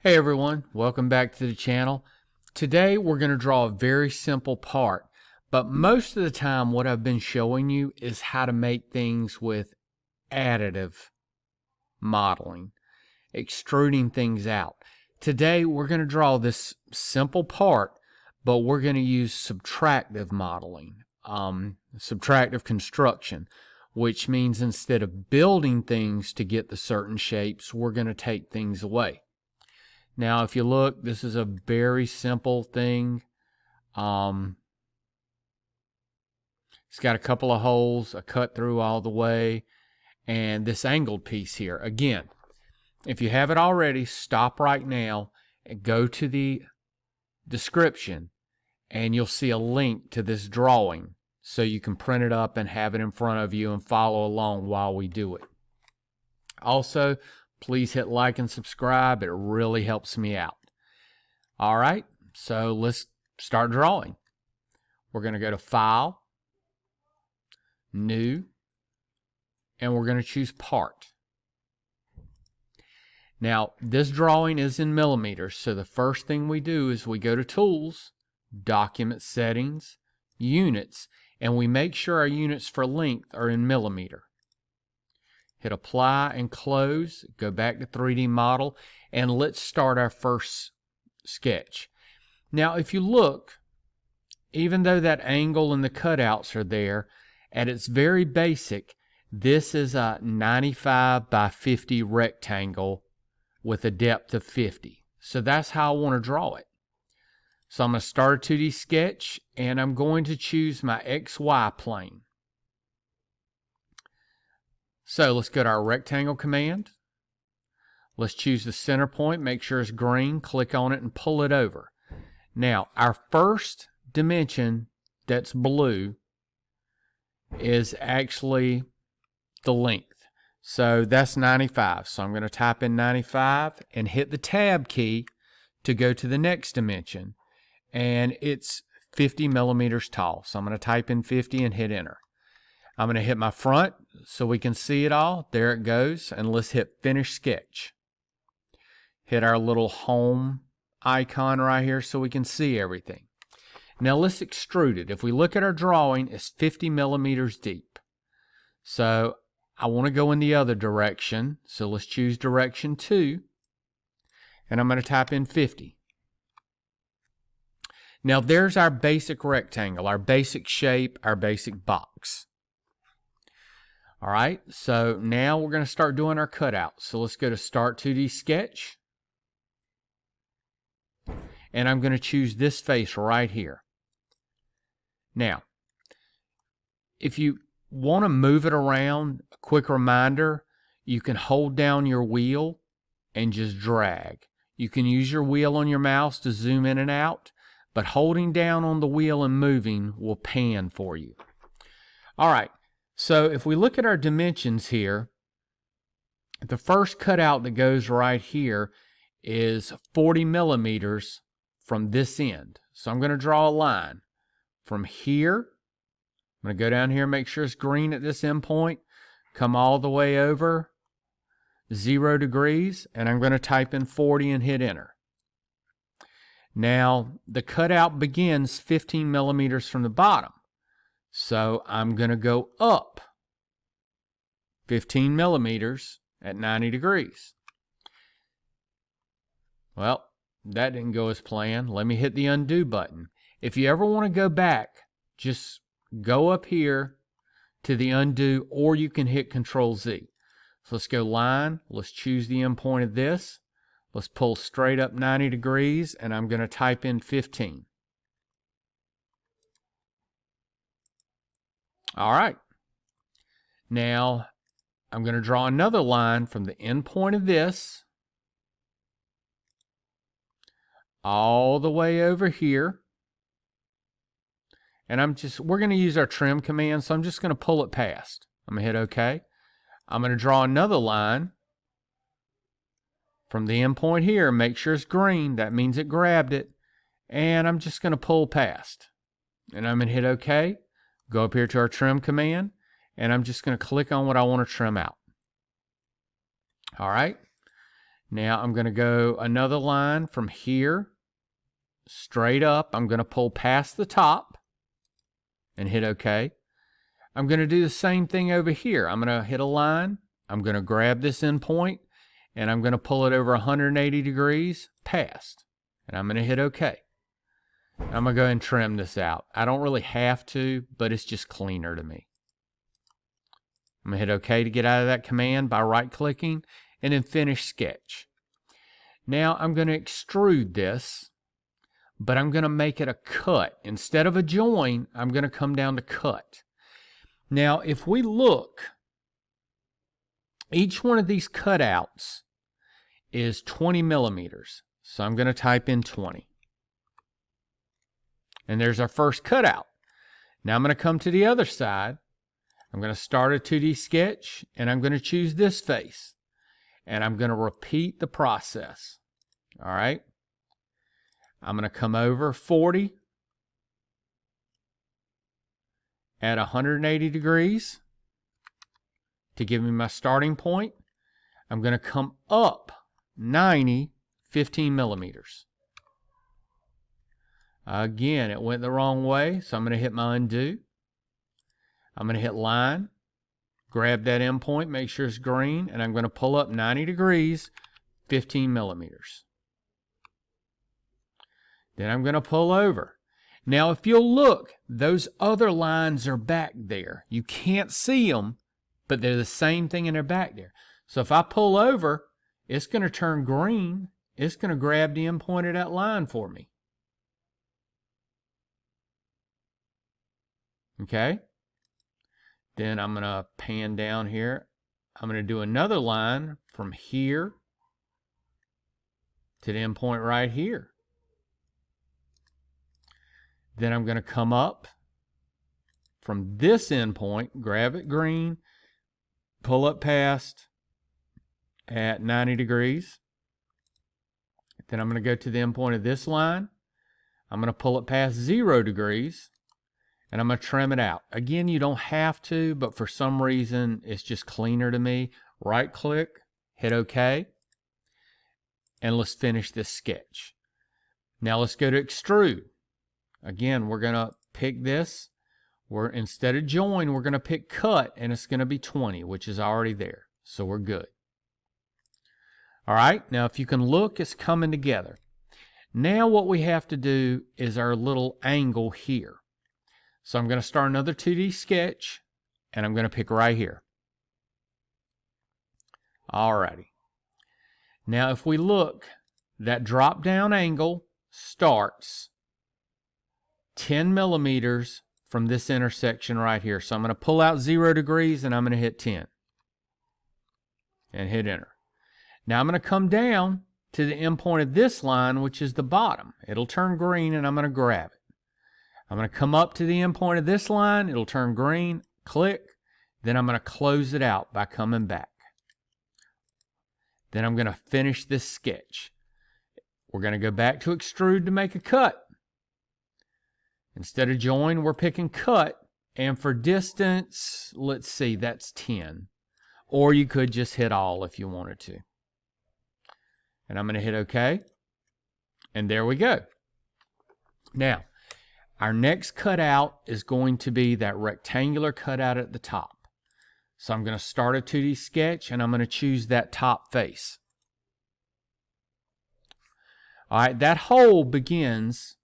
Hey everyone, welcome back to the channel. Today we're going to draw a very simple part, but most of the time what I've been showing you is how to make things with additive modeling, extruding things out. Today we're going to draw this simple part, but we're going to use subtractive modeling, subtractive construction, which means instead of building things to get the certain shapes, we're going to take things away. Now, if you look, this is a very simple thing. It's got a couple of holes, a cut through all the way, and this angled piece here. Again, if you have it already, stop right now and go to the description, and you'll see a link to this drawing so you can print it up and have it in front of you and follow along while we do it. Also, please hit like and subscribe. It really helps me out. All right, so let's start drawing. We're going to go to File, New, and we're going to choose Part. Now, this drawing is in millimeters, so the first thing we do is we go to Tools, Document Settings, Units, and we make sure our units for length are in millimeter. Hit Apply and Close, go back to 3D Model, and let's start our first sketch. Now, if you look, even though that angle and the cutouts are there, at its very basic, this is a 95 by 50 rectangle with a depth of 50. So that's how I want to draw it. So I'm going to start a 2D sketch, and I'm going to choose my XY plane. So let's go to our rectangle command. Let's choose the center point, make sure it's green, click on it and pull it over. Now, our first dimension that's blue is actually the length. So that's 95. So I'm going to type in 95 and hit the tab key to go to the next dimension. And it's 50 millimeters tall. So I'm going to type in 50 and hit enter. I'm going to hit my front so we can see it all. There it goes. And let's hit Finish Sketch. Hit our little home icon right here so we can see everything. Now let's extrude it. If we look at our drawing, it's 50 millimeters deep. So I want to go in the other direction. So let's choose direction 2. And I'm going to type in 50. Now there's our basic rectangle, our basic shape, our basic box. All right, so now we're going to start doing our cutouts. So let's go to Start 2D Sketch. And I'm going to choose this face right here. Now, if you want to move it around, a quick reminder, you can hold down your wheel and just drag. You can use your wheel on your mouse to zoom in and out, but holding down on the wheel and moving will pan for you. All right. So if we look at our dimensions here, the first cutout that goes right here is 40 millimeters from this end. So I'm going to draw a line from here. I'm going to go down here and make sure it's green at this end point. Come all the way over 0 degrees, and I'm going to type in 40 and hit enter. Now the cutout begins 15 millimeters from the bottom. So I'm going to go up 15 millimeters at 90 degrees. Well, that didn't go as planned. Let me hit the undo button. If you ever want to go back, just go up here to the undo, or you can hit Control Z. So let's go line. Let's choose the end point of this. Let's pull straight up 90 degrees, and I'm going to type in 15. All right. Now, I'm going to draw another line from the end point of this all the way over here. And we're going to use our trim command, so I'm just going to pull it past. I'm going to hit OK. I'm going to draw another line from the end point here. Make sure it's green. That means it grabbed it. And I'm just going to pull past. And I'm going to hit OK. Go up here to our trim command, and I'm just going to click on what I want to trim out. All right. Now I'm going to go another line from here straight up. I'm going to pull past the top and hit OK. I'm going to do the same thing over here. I'm going to hit a line. I'm going to grab this endpoint and I'm going to pull it over 180 degrees past. And I'm going to hit OK. I'm going to go ahead and trim this out. I don't really have to, but it's just cleaner to me. I'm going to hit OK to get out of that command by right-clicking and then finish sketch. Now I'm going to extrude this, but I'm going to make it a cut. Instead of a join, I'm going to come down to cut. Now, if we look, each one of these cutouts is 20 millimeters. So I'm going to type in 20. And there's our first cutout. Now I'm going to come to the other side. I'm going to start a 2D sketch, and I'm going to choose this face. And I'm going to repeat the process. All right. I'm going to come over 40 at 180 degrees to give me my starting point. I'm going to come up 90, 15 millimeters. Again, it went the wrong way, so I'm going to hit my undo. I'm going to hit line, grab that endpoint, make sure it's green, and I'm going to pull up 90 degrees, 15 millimeters. Then I'm going to pull over. Now, if you'll look, those other lines are back there. You can't see them, but they're the same thing and they're back there. So if I pull over, it's going to turn green. It's going to grab the endpoint of that line for me. Okay? Then I'm going to pan down here. I'm going to do another line from here to the endpoint right here. Then I'm going to come up from this endpoint, grab it green, pull up past at 90 degrees. Then I'm going to go to the endpoint of this line. I'm going to pull it past 0 degrees, and I'm going to trim it out. Again, you don't have to, but for some reason, it's just cleaner to me. Right-click, hit OK, and let's finish this sketch. Now let's go to extrude. Again, we're going to pick this. Instead of join, we're going to pick cut, and it's going to be 20, which is already there. So we're good. All right, now if you can look, it's coming together. Now what we have to do is our little angle here. So I'm going to start another 2D sketch, and I'm going to pick right here. All righty. Now if we look, that drop-down angle starts 10 millimeters from this intersection right here. So I'm going to pull out 0 degrees and I'm going to hit 10 and hit enter. Now I'm going to come down to the endpoint of this line, which is the bottom. It'll turn green and I'm going to grab it. I'm going to come up to the endpoint of this line. It'll turn green, click. Then I'm going to close it out by coming back. Then I'm going to finish this sketch. We're going to go back to extrude to make a cut. Instead of join, we're picking cut. And for distance, let's see, that's 10. Or you could just hit all if you wanted to. And I'm going to hit OK. And there we go. Now, our next cutout is going to be that rectangular cutout at the top. So I'm going to start a 2D sketch and I'm going to choose that top face. All right, that hole begins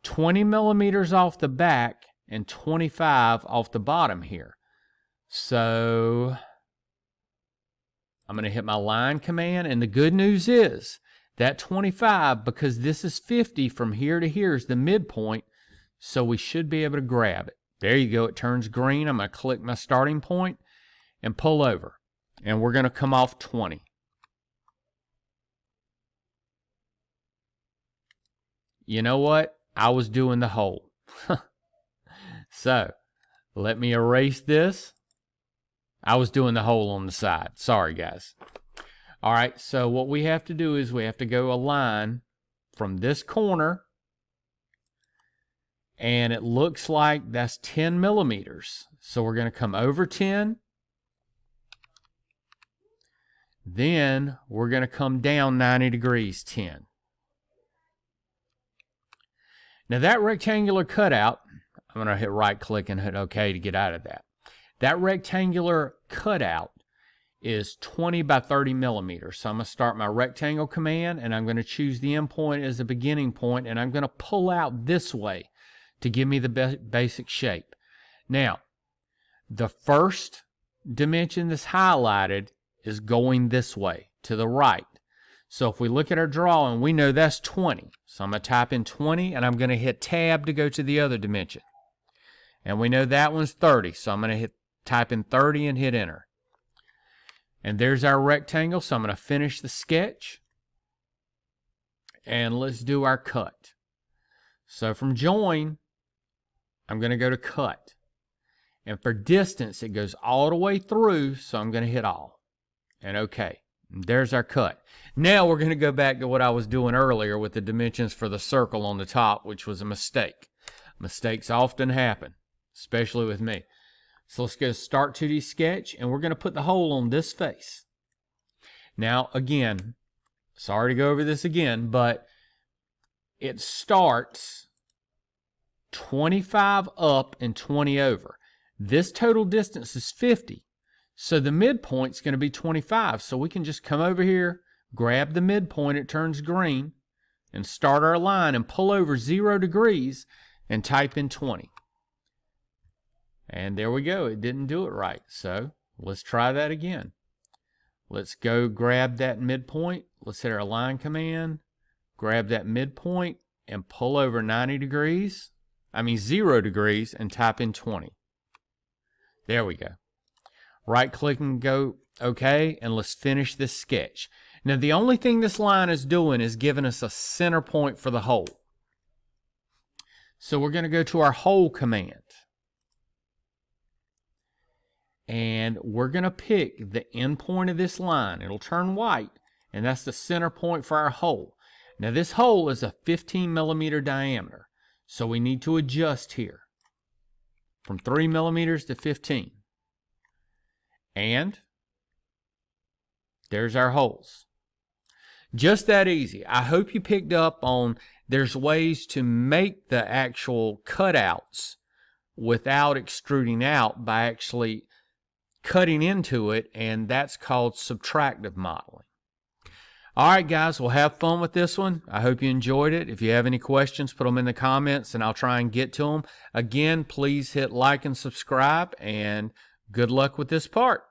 20 millimeters off the back and 25 off the bottom here. So I'm going to hit my line command, and the good news is that 25, because this is 50 from here to here, is the midpoint, so we should be able to grab it. There you go, it turns green. I'm going to click my starting point and pull over, and we're going to come off 20. You know what? I was doing the hole. So, let me erase this. I was doing the hole on the side. Sorry, guys. All right, so what we have to do is we have to go a line from this corner, and it looks like that's 10 millimeters. So we're going to come over 10. Then we're going to come down 90 degrees, 10. Now that rectangular cutout, I'm going to hit right click and hit OK to get out of that. That rectangular cutout is 20 by 30 millimeters. So I'm going to start my rectangle command, and I'm going to choose the endpoint as a beginning point, and I'm going to pull out this way to give me the basic shape. Now, the first dimension that's highlighted is going this way, to the right. So if we look at our drawing, we know that's 20. So I'm going to type in 20, and I'm going to hit Tab to go to the other dimension. And we know that one's 30, so I'm going to type in 30 and hit Enter. And there's our rectangle, so I'm going to finish the sketch. And let's do our cut. So from Join, I'm going to go to Cut. And for distance, it goes all the way through, so I'm going to hit All. And OK. And there's our cut. Now we're going to go back to what I was doing earlier with the dimensions for the circle on the top, which was a mistake. Mistakes often happen, especially with me. So let's go Start 2D Sketch, and we're going to put the hole on this face. Now, again, sorry to go over this again, but it starts 25 up and 20 over. This total distance is 50, so the midpoint's going to be 25. So we can just come over here, grab the midpoint, it turns green, and start our line and pull over 0 degrees and type in 20. And there we go. It didn't do it right. So let's try that again. Let's go grab that midpoint. Let's hit our Align command, grab that midpoint, and pull over 0 degrees, and type in 20. There we go. Right click and go OK, and let's finish this sketch. Now the only thing this line is doing is giving us a center point for the hole. So we're going to go to our Hole command. And we're going to pick the end point of this line. It'll turn white, and that's the center point for our hole. Now this hole is a 15 millimeter diameter, so we need to adjust here from 3 millimeters to 15. And there's our holes. Just that easy. I hope you picked up on there's ways to make the actual cutouts without extruding out by actually cutting into it, and that's called subtractive modeling. All right, guys, well, have fun with this one. I hope you enjoyed it. If you have any questions, put them in the comments, and I'll try and get to them. Again, please hit like and subscribe, and good luck with this part.